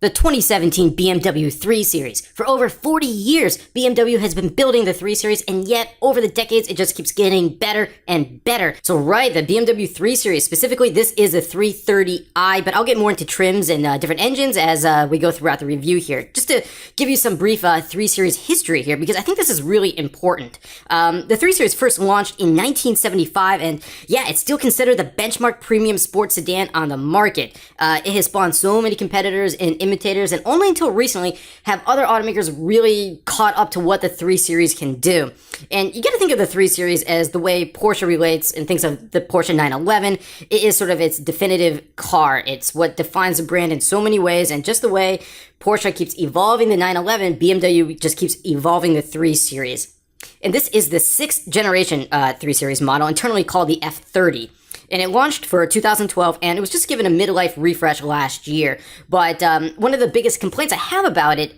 The 2017 BMW 3 Series. For over 40 years, BMW has been building the 3 Series, and yet over the decades, it just keeps getting better and better. So right, the BMW 3 Series, specifically, this is a 330i, but I'll get more into trims and different engines as we go throughout the review here. Just to give you some brief 3 Series history here, because I think this is really important. The 3 Series first launched in 1975, and yeah, it's still considered the benchmark premium sports sedan on the market. It has spawned so many competitors and imitators, and only until recently have other automakers really caught up to what the 3 Series can do. And you got to think of the 3 Series as the way Porsche relates and thinks of the Porsche 911. It is sort of its definitive car. It's what defines the brand in so many ways, and just the way Porsche keeps evolving the 911, BMW just keeps evolving the 3 Series. And this is the 6th generation 3 Series model, internally called the F30. And it launched for 2012, and it was just given a midlife refresh last year. But one of the biggest complaints I have about it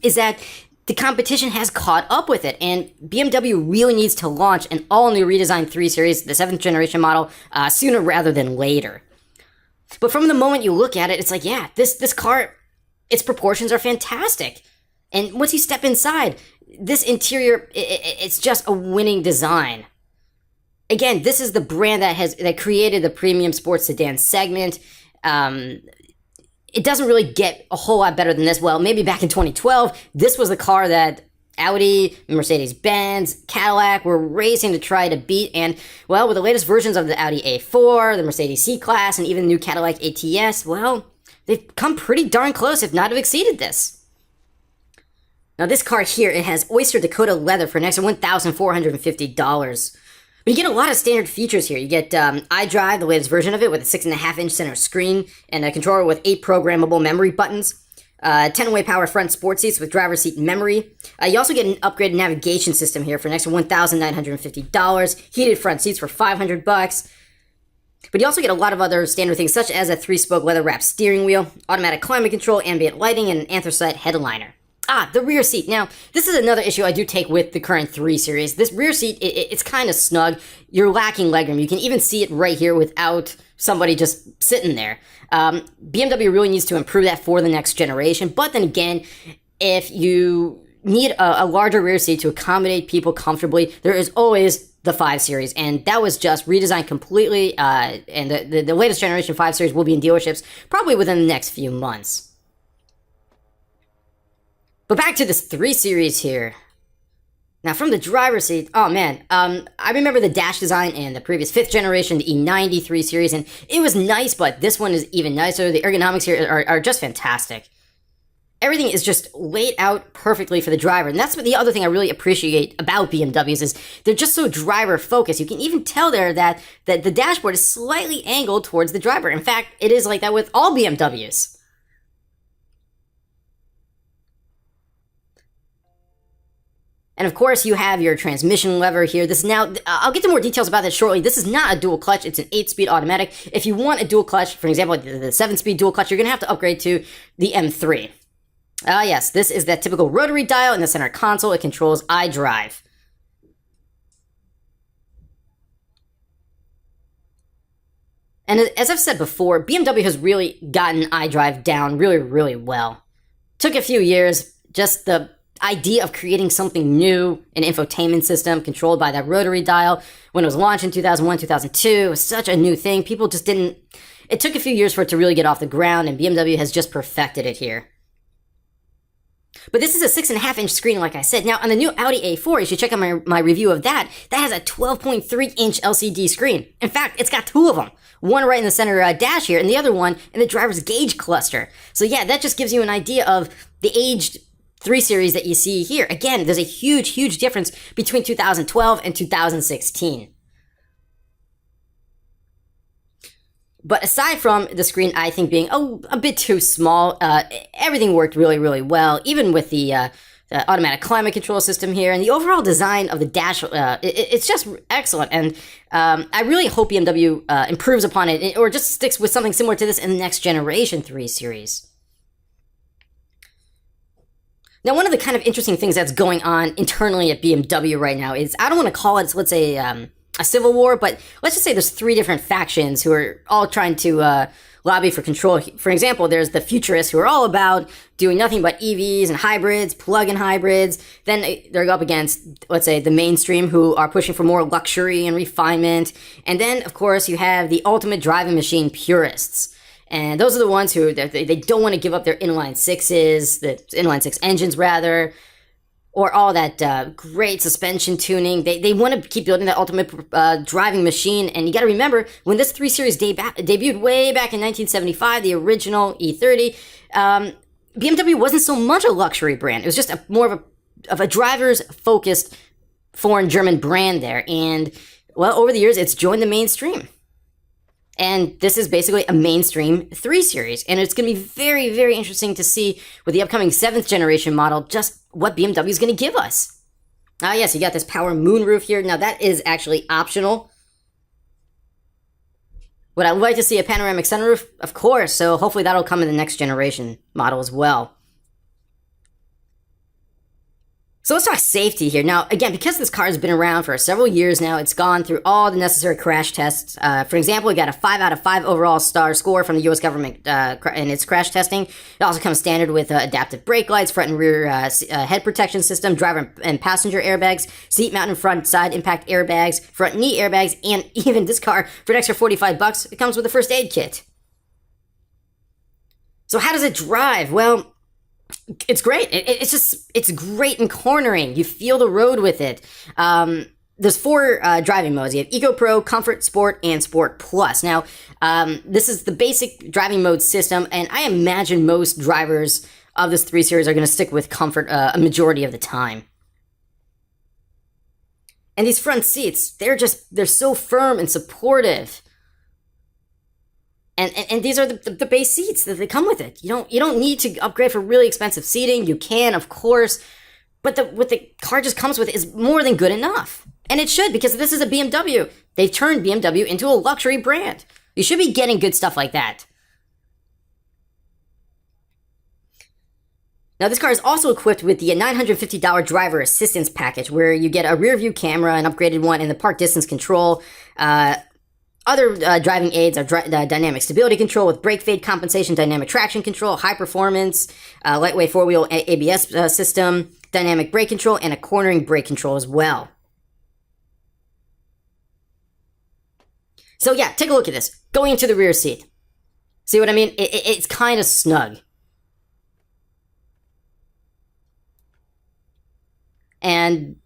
is that the competition has caught up with it, and BMW really needs to launch an all-new redesigned 3 Series, the 7th generation model, sooner rather than later. But from the moment you look at it, it's like, yeah, this car, its proportions are fantastic. And once you step inside, this interior, it's just a winning design. Again, this is the brand that created the premium sports sedan segment. It doesn't really get a whole lot better than this. Well, maybe back in 2012, this was the car that Audi, Mercedes-Benz, Cadillac were racing to try to beat. And, well, with the latest versions of the Audi A4, the Mercedes C-Class, and even the new Cadillac ATS, well, they've come pretty darn close, if not have exceeded this. Now, this car here, it has Oyster Dakota leather for an extra $1,450. But you get a lot of standard features here. You get iDrive, the latest version of it, with a 6.5-inch center screen and a controller with 8 programmable memory buttons. 10-way power front sports seats with driver's seat memory. You also get an upgraded navigation system here for an extra $1,950. Heated front seats for $500. But you also get a lot of other standard things, such as a 3-spoke leather-wrapped steering wheel, automatic climate control, ambient lighting, and an anthracite headliner. The rear seat. Now, this is another issue I do take with the current 3 Series. This rear seat, it's kind of snug. You're lacking legroom. You can even see it right here without somebody just sitting there. BMW really needs to improve that for the next generation. But then again, if you need a larger rear seat to accommodate people comfortably, there is always the 5 Series, and that was just redesigned completely, and the latest generation 5 Series will be in dealerships probably within the next few months. But back to this 3 Series here. Now, from the driver's seat, oh man, I remember the dash design in the previous 5th generation, the E90 3 Series, and it was nice, but this one is even nicer. The ergonomics here are just fantastic. Everything is just laid out perfectly for the driver, and that's what the other thing I really appreciate about BMWs is they're just so driver-focused. You can even tell there that the dashboard is slightly angled towards the driver. In fact, it is like that with all BMWs. And of course, you have your transmission lever here. This now, I'll get to more details about this shortly. This is not a dual clutch, it's an 8-speed automatic. If you want a dual clutch, for example, the 7-speed dual clutch, you're gonna have to upgrade to the M3. Yes, this is that typical rotary dial in the center console. It controls iDrive. And as I've said before, BMW has really gotten iDrive down really, really well. Took a few years, just the idea of creating something new, an infotainment system controlled by that rotary dial, when it was launched in 2001, 2002, it was such a new thing. People just didn't... It took a few years for it to really get off the ground, and BMW has just perfected it here. But this is a 6.5-inch screen, like I said. Now, on the new Audi A4, you should check out my review of that. That has a 12.3-inch LCD screen. In fact, it's got 2 of them. One right in the center dash here, and the other one in the driver's gauge cluster. So yeah, that just gives you an idea of the aged 3 Series that you see here. Again, there's a huge, huge difference between 2012 and 2016. But aside from the screen, I think being a bit too small, everything worked really, really well, even with the automatic climate control system here, and the overall design of the dash, it's just excellent, and I really hope BMW improves upon it, or just sticks with something similar to this in the next generation 3 Series. Now, one of the kind of interesting things that's going on internally at BMW right now is, I don't want to call it, let's say, a civil war, but let's just say there's 3 different factions who are all trying to lobby for control. For example, there's the futurists who are all about doing nothing but EVs and hybrids, plug-in hybrids. Then they're up against, let's say, the mainstream who are pushing for more luxury and refinement. And then, of course, you have the ultimate driving machine purists. And those are the ones who, they don't want to give up their inline sixes, the inline six engines rather, or all that great suspension tuning. They want to keep building that ultimate driving machine. And you got to remember, when this 3 Series debuted way back in 1975, the original E30, BMW wasn't so much a luxury brand. It was just more of a driver's-focused foreign German brand there. And, well, over the years, it's joined the mainstream. And this is basically a mainstream 3 Series. And it's going to be very, very interesting to see with the upcoming 7th generation model just what BMW is going to give us. Ah, yes, you got this power moonroof here. Now, that is actually optional. Would I like to see a panoramic sunroof? Of course. So hopefully that'll come in the next generation model as well. So let's talk safety here. Now, again, because this car has been around for several years now, it's gone through all the necessary crash tests. For example, it got a 5 out of 5 overall star score from the U.S. government in its crash testing. It also comes standard with adaptive brake lights, front and rear head protection system, driver and passenger airbags, seat mount and front side impact airbags, front knee airbags, and even this car, for an extra $45, it comes with a first aid kit. So how does it drive? Well, it's great. It's great in cornering. You feel the road with it. There's 4 driving modes. You have Eco Pro, Comfort, Sport, and Sport Plus. Now, this is the basic driving mode system, and I imagine most drivers of this 3 Series are going to stick with Comfort a majority of the time. And these front seats, they're so firm and supportive. And these are the base seats that they come with it. You don't need to upgrade for really expensive seating. You can, of course, but what the car just comes with is more than good enough. And it should, because this is a BMW. They've turned BMW into a luxury brand. You should be getting good stuff like that. Now, this car is also equipped with the $950 driver assistance package, where you get a rear view camera, an upgraded one, and the park distance control. Other driving aids are dynamic stability control with brake fade compensation, dynamic traction control, high performance, lightweight 4-wheel ABS system, dynamic brake control, and a cornering brake control as well. So yeah, take a look at this. Going into the rear seat. See what I mean? It's kind of snug. And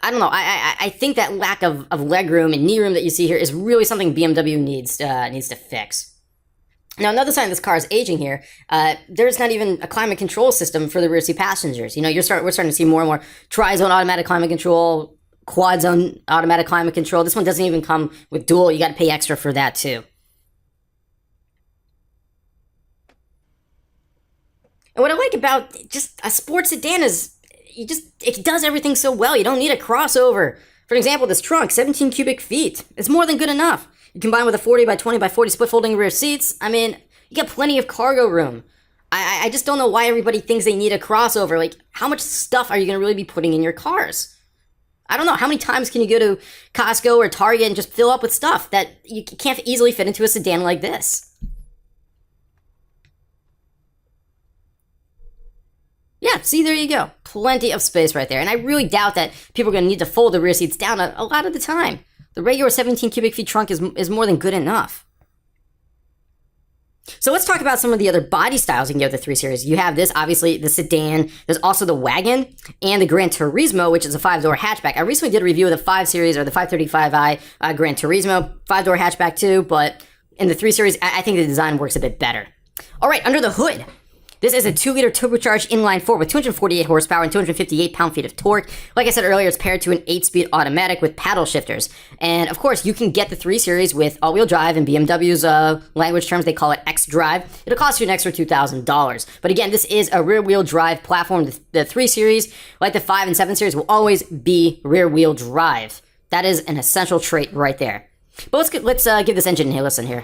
I don't know. I think that lack of legroom and knee room that you see here is really something BMW needs to fix. Now, another sign this car is aging here. There's not even a climate control system for the rear seat passengers. You know, we're starting to see more and more tri-zone automatic climate control, quad zone automatic climate control. This one doesn't even come with dual. You got to pay extra for that too. And what I like about just a sports sedan is it does everything so well. You don't need a crossover. For example, this trunk, 17 cubic feet. It's more than good enough. You combine with a 40 by 20 by 40 split folding rear seats. I mean, you got plenty of cargo room. I just don't know why everybody thinks they need a crossover. Like, how much stuff are you going to really be putting in your cars? I don't know. How many times can you go to Costco or Target and just fill up with stuff that you can't easily fit into a sedan like this? Yeah, see, there you go. Plenty of space right there. And I really doubt that people are going to need to fold the rear seats down a lot of the time. The regular 17 cubic feet trunk is more than good enough. So let's talk about some of the other body styles you can get with the 3 Series. You have this, obviously, the sedan. There's also the wagon and the Gran Turismo, which is a 5-door hatchback. I recently did a review of the 5 Series or the 535i Gran Turismo, 5-door hatchback too, but in the 3 Series, I think the design works a bit better. All right, under the hood. This is a 2-liter turbocharged inline-4 with 248 horsepower and 258 pound-feet of torque. Like I said earlier, it's paired to an 8-speed automatic with paddle shifters. And, of course, you can get the 3 Series with all-wheel drive. In BMW's language terms, they call it X-Drive. It'll cost you an extra $2,000. But, again, this is a rear-wheel drive platform. The 3 Series, like the 5 and 7 Series, will always be rear-wheel drive. That is an essential trait right there. But let's give this engine a listen here.